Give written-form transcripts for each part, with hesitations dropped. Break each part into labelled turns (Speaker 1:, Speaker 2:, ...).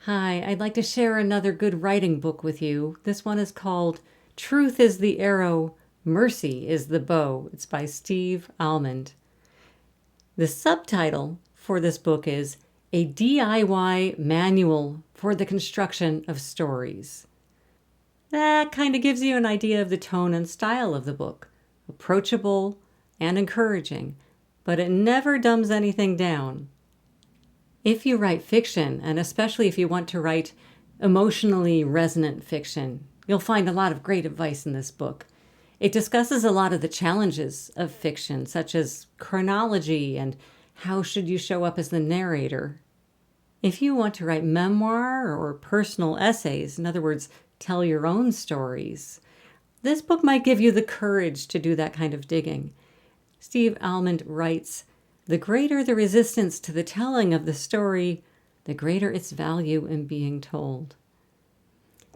Speaker 1: Hi, I'd like to share another good writing book with you. This one is called Truth is the Arrow, Mercy is the Bow. It's by Steve Almond. The subtitle for this book is A DIY Manual for the Construction of Stories. That kind of gives you an idea of the tone and style of the book. Approachable and encouraging, but it never dumbs anything down. If you write fiction, and especially if you want to write emotionally resonant fiction, you'll find a lot of great advice in this book. It discusses a lot of the challenges of fiction, such as chronology and how should you show up as the narrator. If you want to write memoir or personal essays, in other words, tell your own stories, this book might give you the courage to do that kind of digging. Steve Almond writes, "The greater the resistance to the telling of the story, the greater its value in being told."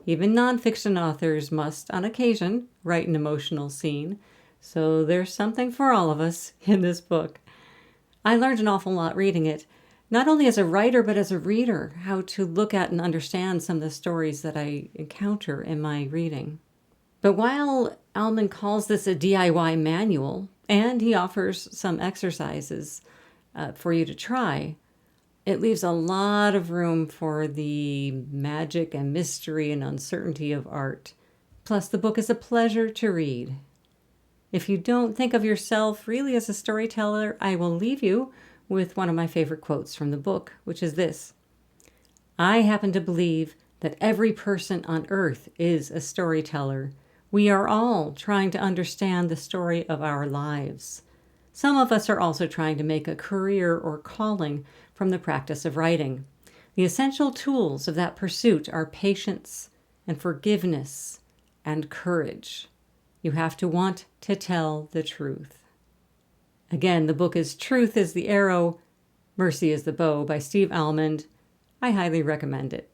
Speaker 1: Even nonfiction authors must, on occasion, write an emotional scene, so there's something for all of us in this book. I learned an awful lot reading it, not only as a writer but as a reader, how to look at and understand some of the stories that I encounter in my reading. But while Almond calls this a DIY manual, and he offers some exercises for you to try, it leaves a lot of room for the magic and mystery and uncertainty of art. Plus, the book is a pleasure to read. If you don't think of yourself really as a storyteller, I will leave you with one of my favorite quotes from the book, which is this: "I happen to believe that every person on earth is a storyteller. We are all trying to understand the story of our lives. Some of us are also trying to make a career or calling from the practice of writing. The essential tools of that pursuit are patience and forgiveness and courage. You have to want to tell the truth." Again, the book is Truth is the Arrow, Mercy is the Bow by Steve Almond. I highly recommend it.